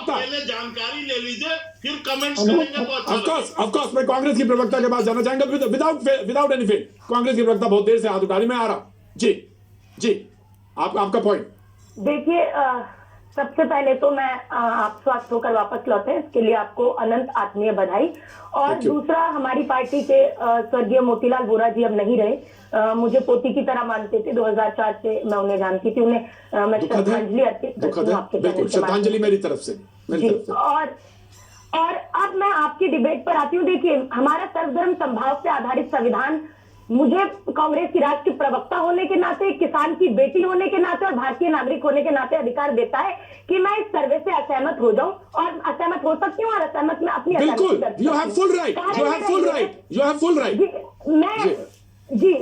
पहले जानकारी ले लीजिए, फिर कमेंट्स करेंगे तो अच्छा लगेगा। ऑफ कोर्स मैं कांग्रेस की प्रवक्ता के पास जाना चाहूंगा विदाउट एनी फेल। कांग्रेस की प्रवक्ता बहुत देर से हाथ उठा रही, मैं आ रहा हूं। जी आपका पॉइंट। देखिए, सबसे पहले तो मैं आप स्वस्थ होकर वापस लौटे इसके लिए आपको अनंत आत्मीय बधाई। और दूसरा, हमारी पार्टी के स्वर्गीय मोतीलाल वोरा जी अब नहीं रहे। मुझे पोती की तरह मानते थे, 2004 से मैं उन्हें जानती थी। उन्हें मैं श्रद्धांजलि अर्पित करती हूं आपके बिल्कुल, श्रद्धांजलि मेरी तरफ से। और अब मैं आपकी डिबेट पर आती हूँ। देखिए, हमारा सर्वधर्म संभाव से आधारित संविधान मुझे कांग्रेस की राष्ट्रीय प्रवक्ता होने के नाते, किसान की बेटी होने के नाते और भारतीय नागरिक होने के नाते अधिकार देता है कि मैं इस सर्वे से असहमत हो जाऊं, और असहमत हो सकती हूँ, और असहमत में अपनी बिल्कुल, you have full right, you have full right.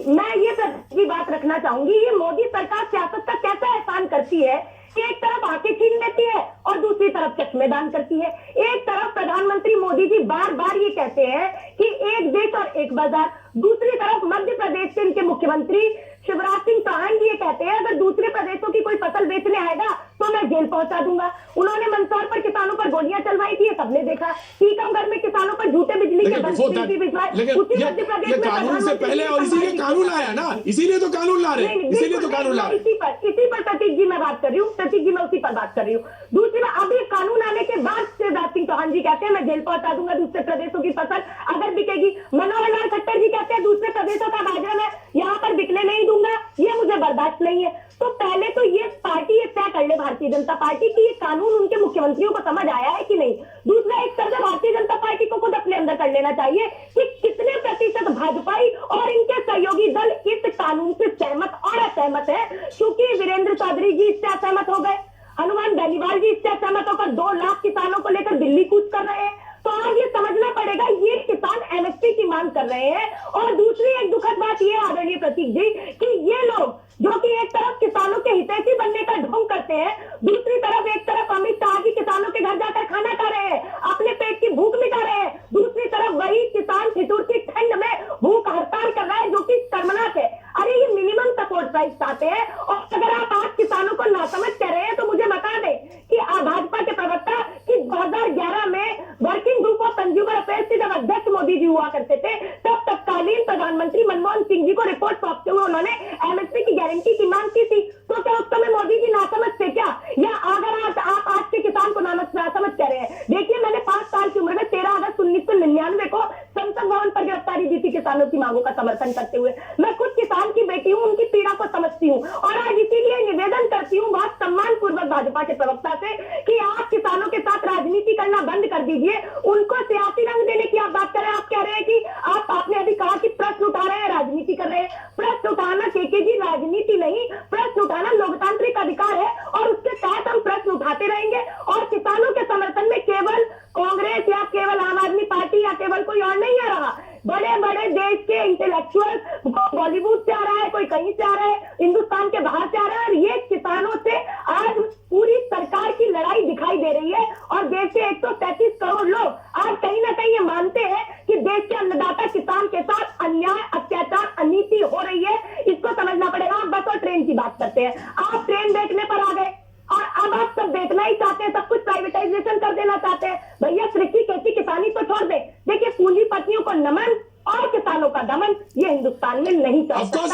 मैं ये की बात रखना चाहूंगी। ये मोदी सरकार सियासत का कैसा एहसान करती है कि एक तरफ आंखें छीन लेती है और दूसरी तरफ चश्मेदान करती है। एक तरफ प्रधानमंत्री मोदी जी बार बार ये कहते हैं कि एक देश और एक बाजार, दूसरी तरफ मध्य प्रदेश के इनके मुख्यमंत्री शिवराज सिंह चौहान जी ये कहते हैं अगर दूसरे प्रदेशों की कोई फसल बेचने आएगा तो मैं जेल पहुंचा दूंगा। उन्होंने मंदसौर पर किसानों पर गोलियां चलवाई थी, सबने देखा। टीकमगढ़ में किसानों पर झूठे बिजली के बिल भिजवाए। ये कानून से पहले, और इसीलिए कानून लाया ना, इसीलिए तो कानून ला रहे हैं, इसीलिए तो कानून ला रहे हैं। इसी पर प्रतीक जी मैं बात कर रही हूँ, प्रतीक जी मैं उसी पर बात कर रही हूँ। दूसरी बात, अभी कानून आने के बाद शिवराज सिंह चौहान जी कहते हैं मैं जेल पहुंचा दूंगा दूसरे प्रदेशों की फसल अगर बिकेगी। मनोहर लाल खट्टर जी कहते हैं दूसरे प्रदेशों का बाजरा मैं यहाँ पर बिकने नहीं दूंगा, ये मुझे बर्दाश्त नहीं है। तो पहले तो ये पार्टी ये तय कर ले, भारतीय जनता पार्टी की ये कानून उनके मुख्यमंत्रियों को समझ आया है कि नहीं। दूसरा, एक सर्वे भारतीय जनता पार्टी को खुद अपने अंदर कर लेना चाहिए कि कितने प्रतिशत भाजपाई और इनके सहयोगी दल इस कानून से सहमत और असहमत है। क्योंकि वीरेंद्र चौधरी जी इससे असहमत हो गए, हनुमान बेनीवाल जी इससे असहमत होकर 2 लाख किसानों को लेकर दिल्ली कूच कर रहे हैं। तो आज ये समझना पड़ेगा ये किसान एमएसपी की मांग कर रहे हैं। और दूसरी एक दुखद बात ये आदरणीय प्रतीक जी कि ये लोग जो कि एक तरफ किसानों के हितैषी बनने का ढोंग करते हैं, दूसरी तरफ एक तरफ अमित शाह जी किसानों के घर जाकर खाना खा रहे हैं, अपने पेट की भूख मिटा रहे हैं, दूसरी तरफ वही किसान ठिठुरती ठंड में भूख हड़ताल कर रहा है जो कि शर्मनाक है। अरे ये मिनिमम सपोर्ट प्राइस चाहते हैं। और अगर आप आज किसानों को नासमझ कह रहे हैं तो मुझे बता दें कि भाजपा के प्रवक्ता कि 2011 में working group of consumer affairs के जब अध्यक्ष मोदी जी हुआ करते थे तब तत्कालीन प्रधानमंत्री मनमोहन सिंह जी को रिपोर्ट सौंपते हुए उन्होंने एमएसपी की गारंटी की मांग की थी। तो क्या उस समय मोदी जी नासमझ थे क्या, या अगर आप आज के किसान को नासमझ कह रहे हैं? देखिए, मैंने 5 साल की उम्र में 13 अगस्त 1999 को संसद भवन पर गिरफ्तारी दी थी किसानों की मांगों का समर्थन करते हुए। मैं खुद किसान की बेटी हूँ, उनकी पीड़ा को समझती हूँ और आज इसीलिए निवेदन करती हूँ बहुत सम्मान पूर्वक भाजपा के प्रवक्ता से कि आप किसानों के साथ राजनीति करना बंद कर दीजिए, उनको सियासी रंग देने की आप बात कर रहे हैं। आप कह रहे हैं कि आपने अभी कहा कि प्रश्न उठा रहे हैं, राजनीति कर रहे हैं। प्रश्न उठाना केके जी राजनीति नहीं, प्रश्न उठाना लोकतांत्रिक अधिकार है और उसके तहत हम प्रश्न उठाते रहेंगे। और किसानों के समर्थन में केवल कांग्रेस या केवल आम आदमी पार्टी या केवल कोई और नहीं आ रहा, बड़े बड़े देश के इंटेलेक्चुअल बॉलीवुड से आ रहा है, कोई कहीं से आ रहा है, हिंदुस्तान के बाहर से आ रहा है। और ये किसानों से आज पूरी सरकार की लड़ाई दिखाई दे रही है। और देश के 133 करोड़ लोग आज कहीं ना कहीं ये मानते हैं कि देश के अन्नदाता किसान के साथ अन्याय, अत्याचार, अनीति हो रही है। इसको समझना पड़ेगा। आप बस और ट्रेन की बात करते हैं, आप ट्रेन देखने पर आ गए और अब आप सब देखना ही चाहते हैं, सब कुछ प्राइवेटाइजेशन कर देना चाहते हैं। भैया, कृषि खेती किसानी तो छोड़ दे। देखिए, पूंजीपतियों को नमन और किसानों का दमन ये हिंदुस्तान में नहीं चल सकता।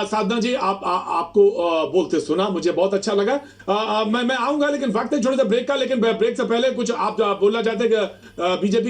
साधना जी आपको बोलते सुना, मुझे बहुत अच्छा लगा। मैं आऊंगा, लेकिन वक्त है छोटे से ब्रेक का। लेकिन ब्रेक से पहले कुछ आप बोलना चाहते हैं बीजेपी